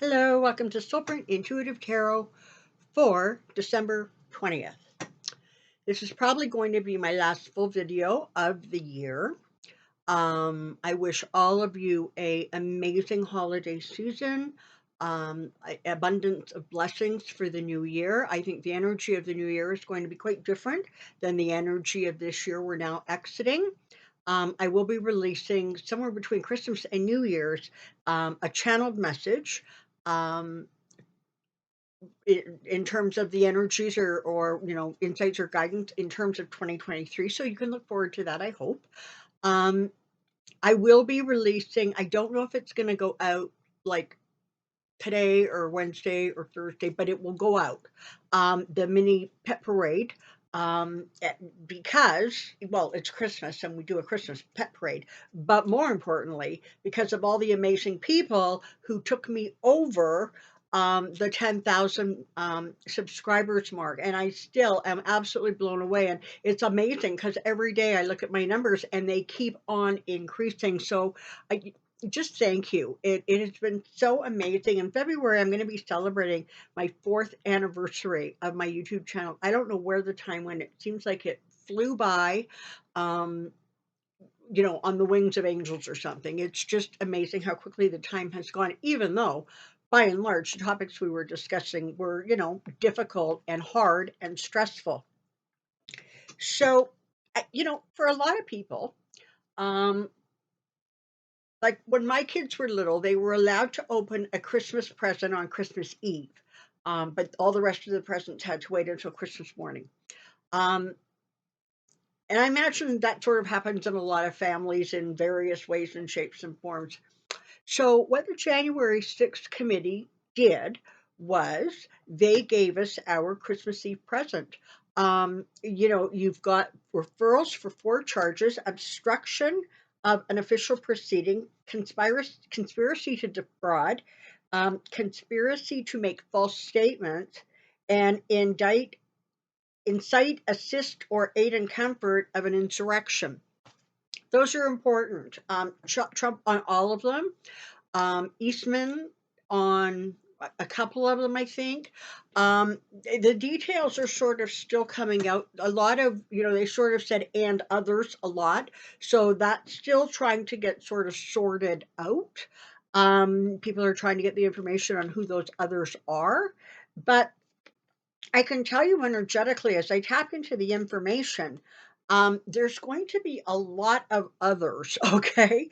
Hello, welcome to Soulprint Intuitive Tarot for December 20th. This is probably going to be my last full video of the year. I wish all of you an amazing holiday season, abundance of blessings for the new year. I think the energy of the new year is going to be quite different than the energy of this year we're now exiting. I will be releasing somewhere between Christmas and New Year's a channeled message. In terms of the energies or insights or guidance in terms of 2023, so you can look forward to that, I hope. I will be releasing, I don't know if it's going to go out like today or Wednesday or Thursday, but it will go out, the mini pet parade, because, well, it's Christmas and we do a Christmas pet parade, but more importantly, because of all the amazing people who took me over the 10,000 subscribers mark. And I still am absolutely blown away. And it's amazing because every day I look at my numbers and they keep on increasing. So I just thank you. It has been so amazing. In February, I'm going to be celebrating my 4th anniversary of my YouTube channel. I don't know where the time went. It seems like it flew by, on the wings of angels or something. It's just amazing how quickly the time has gone, even though by and large, the topics we were discussing were, difficult and hard and stressful. So, for a lot of people, like when my kids were little, they were allowed to open a Christmas present on Christmas Eve, but all the rest of the presents had to wait until Christmas morning. And I imagine that sort of happens in a lot of families in various ways and shapes and forms. So what the January 6th committee did was they gave us our Christmas Eve present. You've got referrals for 4 charges: obstruction of an official proceeding, conspiracy to defraud, conspiracy to make false statements, and incite, assist, or aid in comfort of an insurrection. Those are important. Trump on all of them. Eastman on a couple of them, I think. The details are sort of still coming out. A lot of, they sort of said and others a lot. So that's still trying to get sort of sorted out. People are trying to get the information on who those others are. But I can tell you energetically, as I tap into the information, there's going to be a lot of others, okay?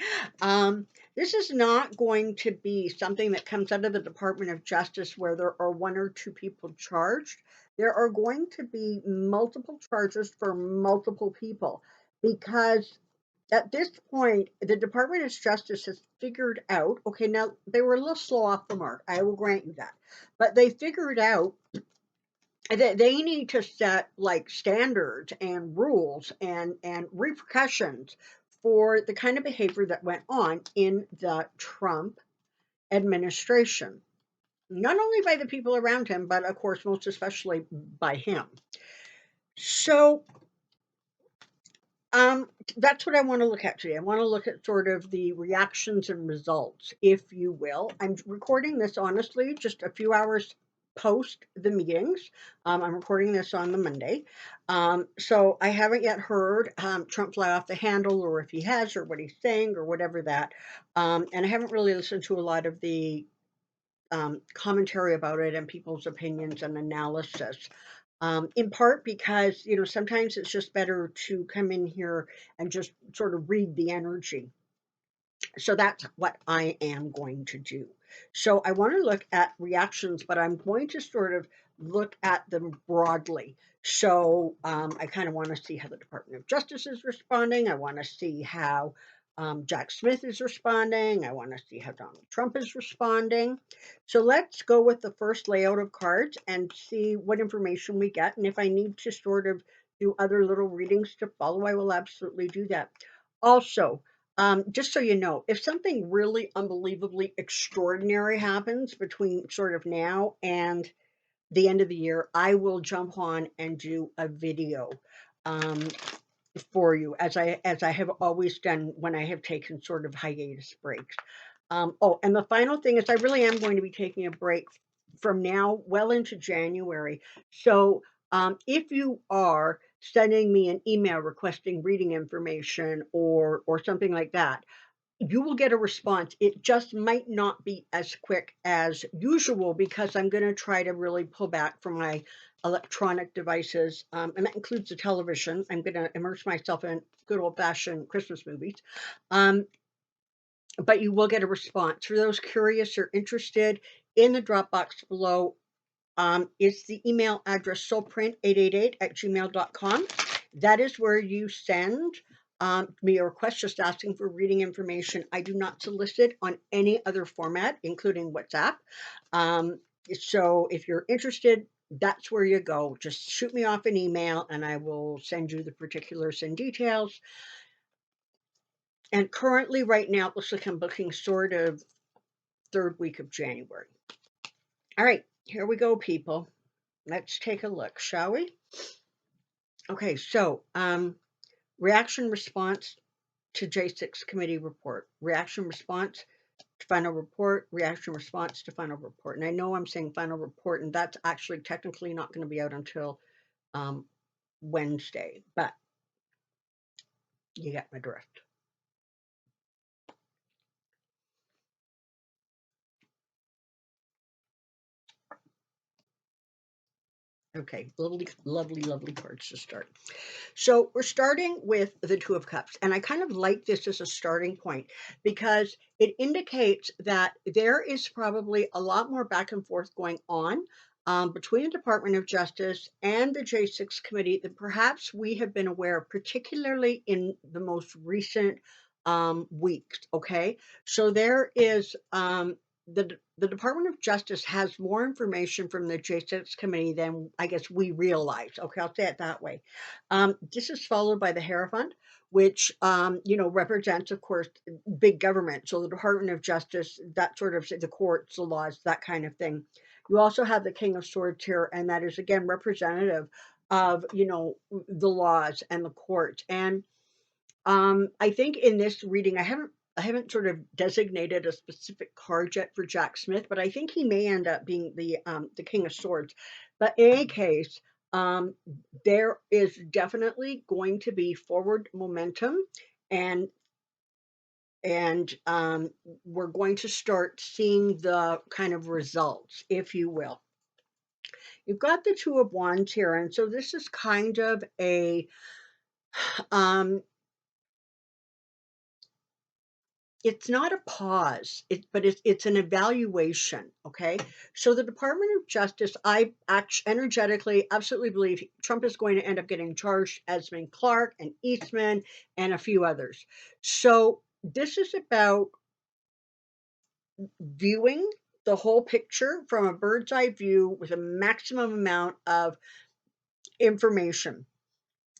This is not going to be something that comes out of the Department of Justice where there are 1 or 2 people charged. There are going to be multiple charges for multiple people, because at this point, the Department of Justice has figured out, okay, now they were a little slow off the mark, I will grant you that, but they figured out they need to set like standards and rules and repercussions for the kind of behavior that went on in the Trump administration, not only by the people around him, but of course most especially by him. So that's what I want to look at today. I want to look at sort of the reactions and results, if you will. I'm recording this honestly just a few hours post the meetings. I'm recording this on the Monday. So I haven't yet heard Trump fly off the handle, or if he has, or what he's saying, or whatever that. And I haven't really listened to a lot of the commentary about it and people's opinions and analysis. In part because, sometimes it's just better to come in here and just sort of read the energy. So that's what I am going to do. So I want to look at reactions, but I'm going to sort of look at them broadly. So I kind of want to see how the Department of Justice is responding. I want to see how Jack Smith is responding. I want to see how Donald Trump is responding. So let's go with the first layout of cards and see what information we get. And if I need to sort of do other little readings to follow, I will absolutely do that. Also, just so you know, if something really unbelievably extraordinary happens between sort of now and the end of the year, I will jump on and do a video for you, as I have always done when I have taken sort of hiatus breaks. Oh, and the final thing is I really am going to be taking a break from now well into January. So if you are sending me an email requesting reading information or something like that, you will get a response. It just might not be as quick as usual because I'm going to try to really pull back from my electronic devices, and that includes the television. I'm going to immerse myself in good old fashioned Christmas movies. Um, but you will get a response. For those curious or interested, in the Dropbox below is the email address soulprint888@gmail.com. That is where you send me a request just asking for reading information. I do not solicit on any other format, including WhatsApp. Um, so if you're interested, that's where you go. Just shoot me off an email and I will send you the particulars and details. And currently, right now, it looks like I'm booking sort of third week of January. All right, here we go, people. Let's take a look, shall we? Okay, so reaction response to J6 committee report, reaction response to final report, reaction response to final report. And I know I'm saying final report, and that's actually technically not going to be out until um, Wednesday, but you get my drift. Okay, lovely, lovely, lovely cards to start. So we're starting with the Two of Cups, and I kind of like this as a starting point because it indicates that there is probably a lot more back and forth going on between the Department of Justice and the J6 committee than perhaps we have been aware of, particularly in the most recent weeks. Okay, so there is the Department of Justice has more information from the J6 committee than I guess we realize. Okay, I'll say it that way. This is followed by the Hierophant, which represents, of course, big government. So the Department of Justice, that sort of the courts, the laws, that kind of thing. You also have the King of Swords here, and that is again representative of the laws and the courts. And I think in this reading, I haven't sort of designated a specific card yet for Jack Smith, but I think he may end up being the King of Swords. But in any case, um, there is definitely going to be forward momentum, and and we're going to start seeing the kind of results, if you will. You've got the Two of Wands here, and so this is kind of a um, it's not a pause, but it's an evaluation. Okay, so the Department of Justice, I energetically absolutely believe Trump is going to end up getting charged, Esmond Clark and Eastman and a few others. So this is about viewing the whole picture from a bird's eye view with a maximum amount of information.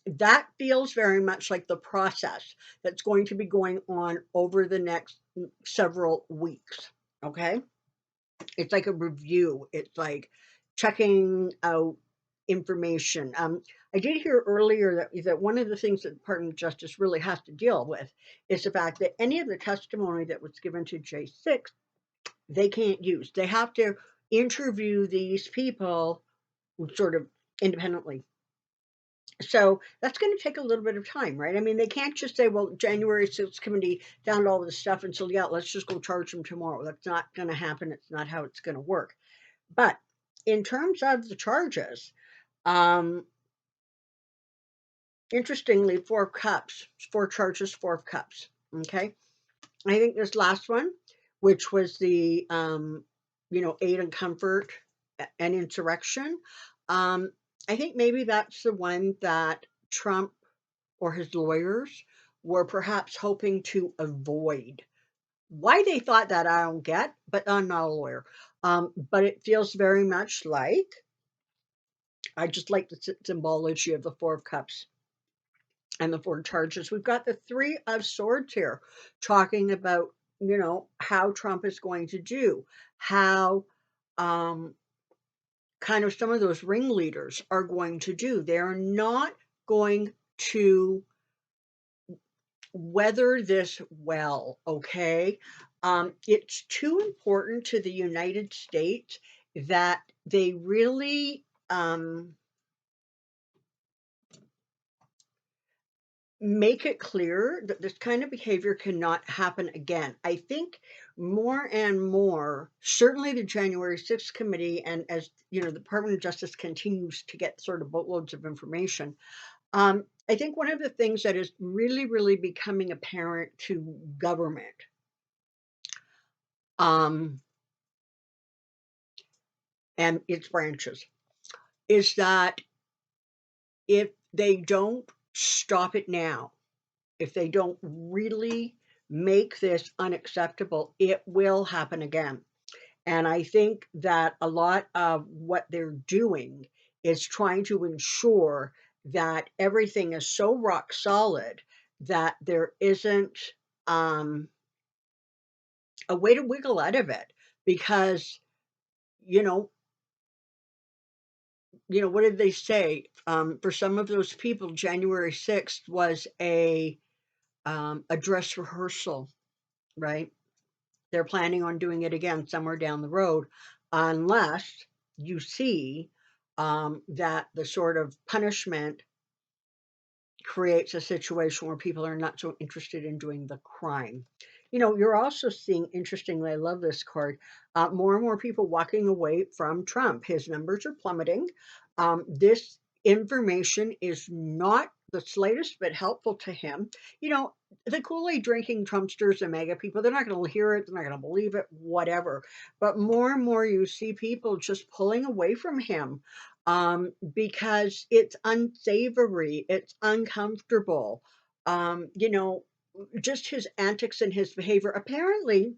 That feels very much like the process that's going to be going on over the next several weeks. Okay. It's like a review, it's like checking out information. I did hear earlier that one of the things that the Department of Justice really has to deal with is the fact that any of the testimony that was given to J6, they can't use. They have to interview these people sort of independently. So that's going to take a little bit of time, right? I mean, they can't just say, well, January 6th committee found all this stuff, and so, yeah, let's just go charge them tomorrow. That's not going to happen. It's not how it's going to work. But in terms of the charges, um, interestingly, Four of Cups, four charges, Four of Cups. Okay. I think this last one, which was the, aid and comfort and insurrection, um, I think maybe that's the one that Trump or his lawyers were perhaps hoping to avoid. Why they thought that, I don't get, but I'm not a lawyer. But it feels very much like, I just like the symbology of the Four of Cups and the four charges. We've got the Three of Swords here, talking about, how Trump is going to do, how um, kind of some of those ringleaders are going to do. They are not going to weather this well, okay? It's too important to the United States that they really make it clear that this kind of behavior cannot happen again. I think more and more, certainly the January 6th committee, and as you know, the Department of Justice continues to get sort of boatloads of information. I think one of the things that is really, really becoming apparent to government um, and its branches is that if they don't stop it now, if they don't really make this unacceptable, it will happen again. And I think that a lot of what they're doing is trying to ensure that everything is so rock solid that there isn't um, a way to wiggle out of it. Because, you know, what did they say? For some of those people, January 6th was a dress rehearsal, right? They're planning on doing it again somewhere down the road, unless you see that the sort of punishment creates a situation where people are not so interested in doing the crime. You're also seeing, interestingly, I love this card, more and more people walking away from Trump. His numbers are plummeting. This information is not the slightest bit helpful to him. The Kool-Aid drinking Trumpsters and MAGA people, they're not going to hear it, they're not going to believe it, whatever. But more and more you see people just pulling away from him because it's unsavory, it's uncomfortable. Just his antics and his behavior. Apparently,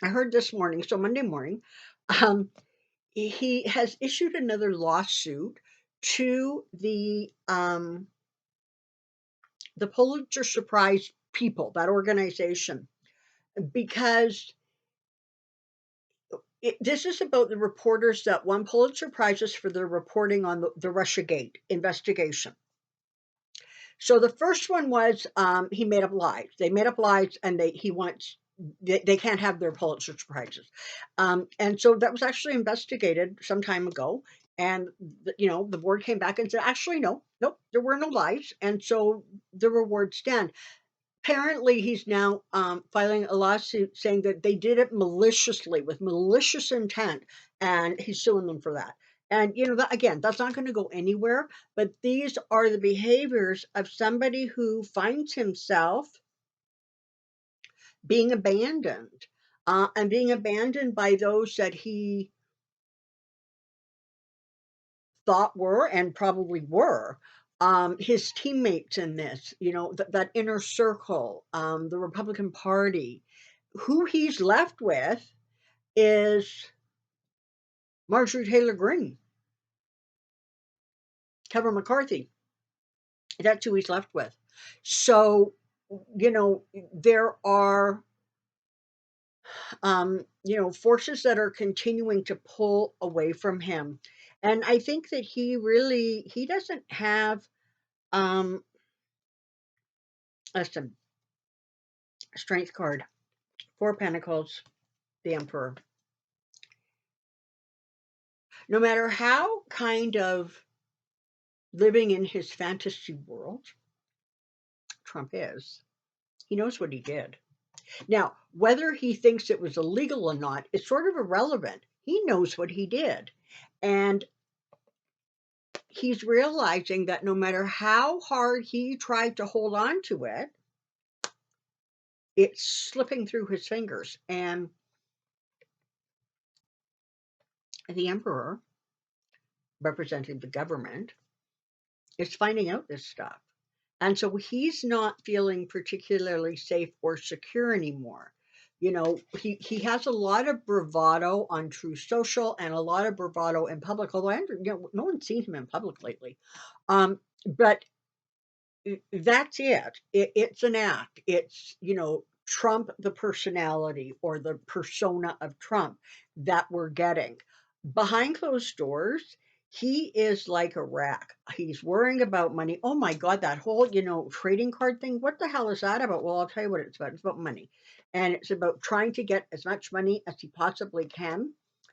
I heard this morning, so Monday morning, um, he has issued another lawsuit to the Pulitzer Prize people, that organization, because this is about the reporters that won Pulitzer Prizes for their reporting on the Russiagate investigation. So the first one was he made up lies. They made up lies, and they can't have their Pulitzer Prizes. And so that was actually investigated some time ago. And the board came back and said, actually, no, nope, there were no lies, and so the rewards stand. Apparently, he's now filing a lawsuit saying that they did it maliciously, with malicious intent, and he's suing them for that. And that, again, that's not going to go anywhere. But these are the behaviors of somebody who finds himself being abandoned, and being abandoned by those that he thought were, and probably were, his teammates in this, that inner circle, the Republican Party. Who he's left with is Marjorie Taylor Greene, Kevin McCarthy. That's who he's left with. So, there are, forces that are continuing to pull away from him. And I think that he doesn't have, um, listen, strength card, Four Pentacles, the Emperor. No matter how kind of living in his fantasy world Trump is, he knows what he did. Now, whether he thinks it was illegal or not is sort of irrelevant. He knows what he did. And he's realizing that no matter how hard he tried to hold on to it, it's slipping through his fingers. And the Emperor, representing the government, is finding out this stuff. And so he's not feeling particularly safe or secure anymore. He has a lot of bravado on True Social and a lot of bravado in public, although no one's seen him in public lately. But that's it. It's an act. It's, Trump, the personality or the persona of Trump that we're getting. Behind closed doors, he is like a rack. He's worrying about money. Oh my God, that whole, trading card thing. What the hell is that about? Well, I'll tell you what it's about. It's about money. and it's about trying to get as much money as he possibly can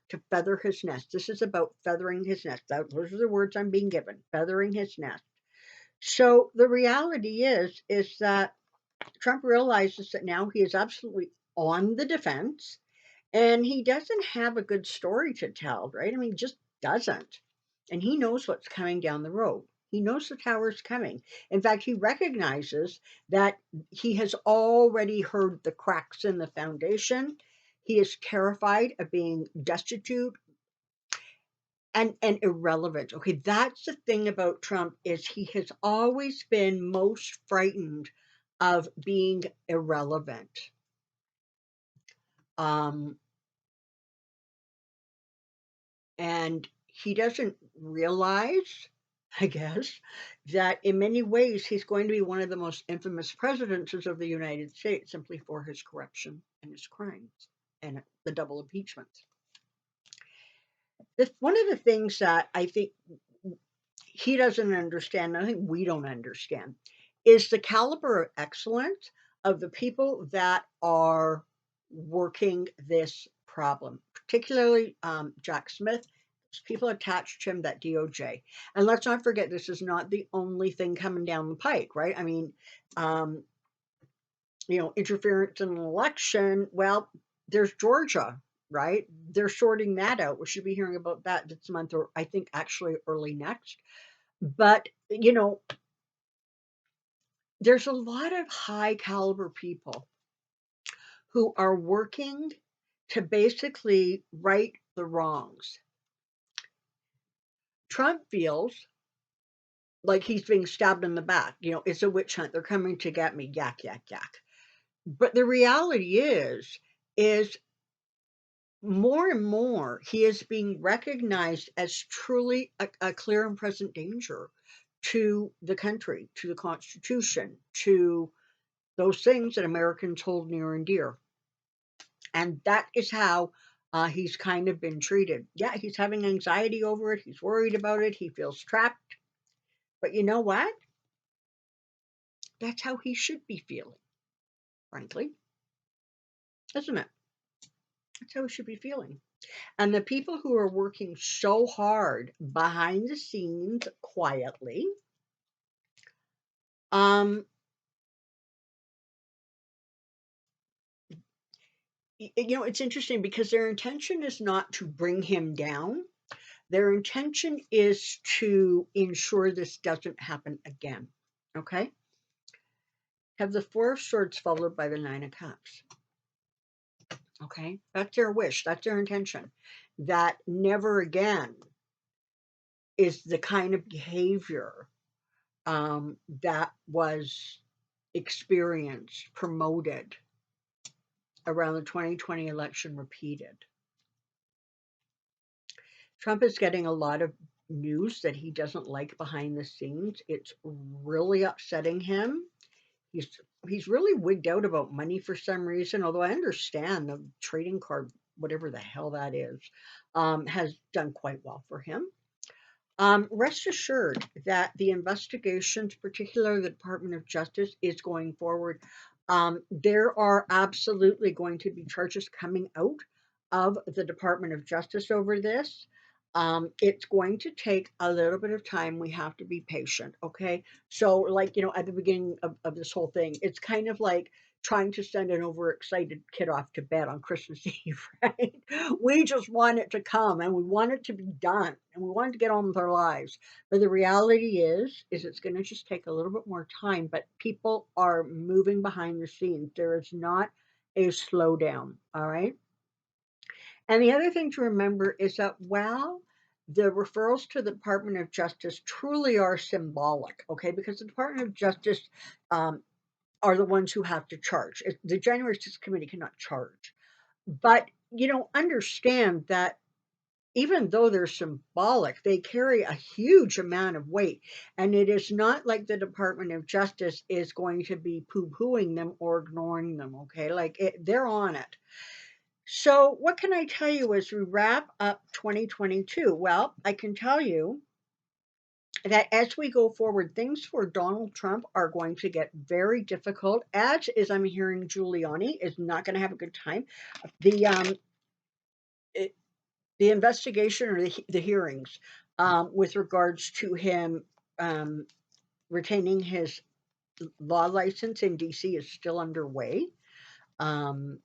to feather his nest. This is about feathering his nest. Those are the words I'm being given, feathering his nest. So the reality is that Trump realizes that now he is absolutely on the defense and he doesn't have a good story to tell, right? I mean, just doesn't. And he knows what's coming down the road. He knows the tower's coming. In fact, he recognizes that he has already heard the cracks in the foundation. He is terrified of being destitute and irrelevant. Okay, that's the thing about Trump is he has always been most frightened of being irrelevant. Um, and he doesn't realize, I guess, that in many ways he's going to be one of the most infamous presidents of the United States simply for his corruption and his crimes and the double impeachment. One of the things that I think he doesn't understand, I think we don't understand, is the caliber of excellence of the people that are working this problem, particularly Jack Smith, people attached to him, that DOJ. And let's not forget, this is not the only thing coming down the pike, right? I mean, um, interference in an election, well, there's Georgia, right? They're sorting that out. We should be hearing about that this month, or I think actually early next. But, there's a lot of high caliber people who are working to basically right the wrongs. Trump feels like he's being stabbed in the back. It's a witch hunt. They're coming to get me. Yak, yak, yak. But the reality is more and more he is being recognized as truly a clear and present danger to the country, to the Constitution, to those things that Americans hold near and dear. And that is how he's kind of been treated. Yeah, he's having anxiety over it. He's worried about it. He feels trapped. But you know what? That's how he should be feeling, frankly, isn't it? That's how he should be feeling. And the people who are working so hard behind the scenes quietly, um, it's interesting because their intention is not to bring him down. Their intention is to ensure this doesn't happen again. Okay? Have the Four of Swords followed by the Nine of Cups. Okay? That's their wish. That's their intention. That never again is the kind of behavior that was experienced, promoted around the 2020 election repeated. Trump is getting a lot of news that he doesn't like behind the scenes. It's really upsetting him. He's really wigged out about money for some reason, although I understand the trading card, whatever the hell that is, has done quite well for him. Rest assured that the investigations, particularly the Department of Justice, is going forward. There are absolutely going to be charges coming out of the Department of Justice over this. It's going to take a little bit of time. We have to be patient, okay? So, like, at the beginning of this whole thing, it's kind of like trying to send an overexcited kid off to bed on Christmas Eve, right? We just want it to come and we want it to be done and we want it to get on with our lives. But the reality is it's going to just take a little bit more time, but people are moving behind the scenes. There is not a slowdown, all right? And the other thing to remember is that while the referrals to the Department of Justice truly are symbolic, okay, because the Department of Justice are the ones who have to charge. The January 6th committee cannot charge. But, understand that even though they're symbolic, they carry a huge amount of weight. And it is not like the Department of Justice is going to be poo pooing them or ignoring them, okay? They're on it. So, what can I tell you as we wrap up 2022? Well, I can tell you that as we go forward, things for Donald Trump are going to get very difficult. As is, I'm hearing Giuliani is not going to have a good time. The it, the investigation or the hearings with regards to him um, retaining his law license in DC is still underway. Um,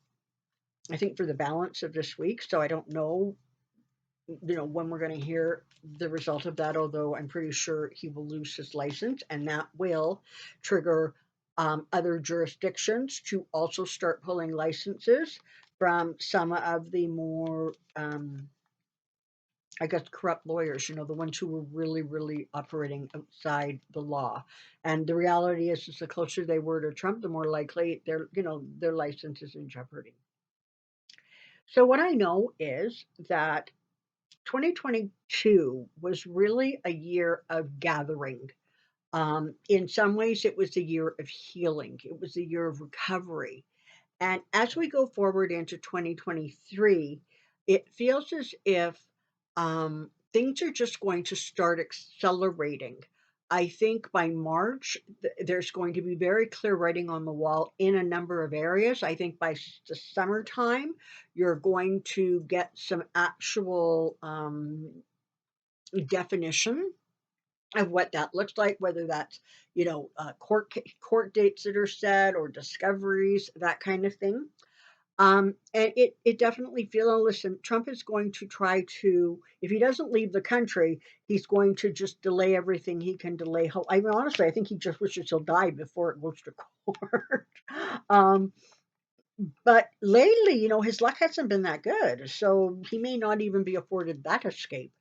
I think for the balance of this week, so I don't know, when we're going to hear the result of that. Although I'm pretty sure he will lose his license, and that will trigger other jurisdictions to also start pulling licenses from some of the more I guess corrupt lawyers, the ones who were really, really operating outside the law. And the reality is the closer they were to Trump, the more likely their license is in jeopardy. So what I know is that 2022 was really a year of gathering. In some ways, it was a year of healing. It was a year of recovery. And as we go forward into 2023, it feels as if things are just going to start accelerating. I think by March, there's going to be very clear writing on the wall in a number of areas. I think by the summertime, you're going to get some actual definition of what that looks like, whether that's court dates that are set or discoveries, that kind of thing. And it definitely feel listen, Trump is going to try to, if he doesn't leave the country, he's going to just delay everything he can delay. I mean, honestly, I think he just wishes he'll die before it goes to court. um, but lately, his luck hasn't been that good, so he may not even be afforded that escape.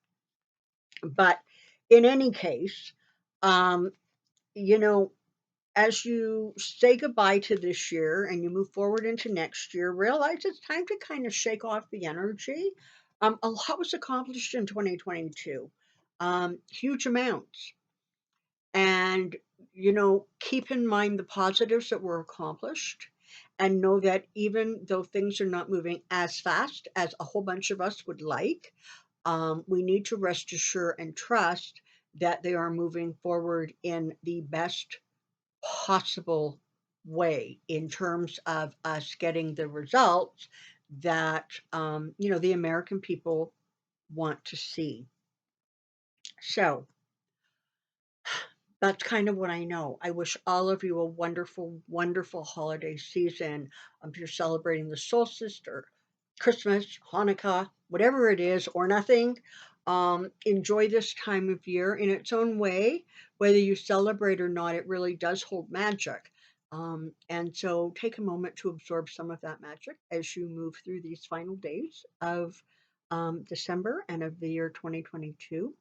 But in any case, um, you know, as you say goodbye to this year and you move forward into next year, realize it's time to kind of shake off the energy. A lot was accomplished in 2022, huge amounts. And, keep in mind the positives that were accomplished and know that even though things are not moving as fast as a whole bunch of us would like, we need to rest assured and trust that they are moving forward in the best possible way in terms of us getting the results that the American people want to see. So that's kind of what I know. I wish all of you a wonderful, wonderful holiday season. If you're celebrating the solstice or Christmas, Hanukkah, whatever it is, or nothing, enjoy this time of year in its own way. Whether you celebrate or not, it really does hold magic. And so take a moment to absorb some of that magic as you move through these final days of December and of the year 2022.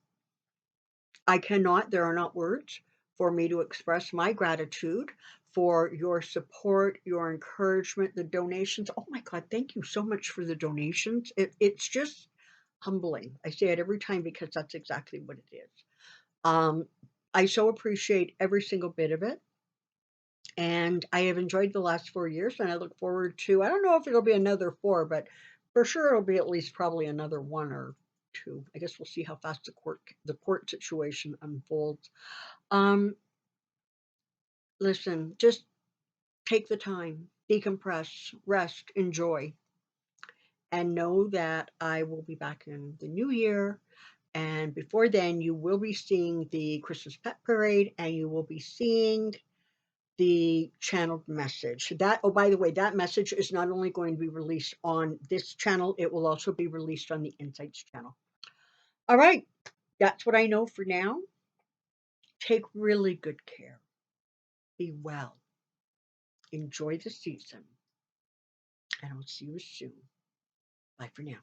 There are not words for me to express my gratitude for your support, your encouragement, the donations. Oh my God, thank you so much for the donations. It's just humbling. I say it every time because that's exactly what it is. Um, I so appreciate every single bit of it. And I have enjoyed the last 4 years, and I look forward to, I don't know if it'll be another four, but for sure it'll be at least probably another one or two. I guess we'll see how fast the court situation unfolds. Um, Listen, just take the time, decompress, rest, enjoy, and know that I will be back in the new year. And before then, you will be seeing the Christmas Pet Parade, and you will be seeing the channeled message. Oh, by the way, that message is not only going to be released on this channel, it will also be released on the Insights channel. All right, that's what I know for now. Take really good care. Be well. Enjoy the season. And I'll see you soon. Bye for now.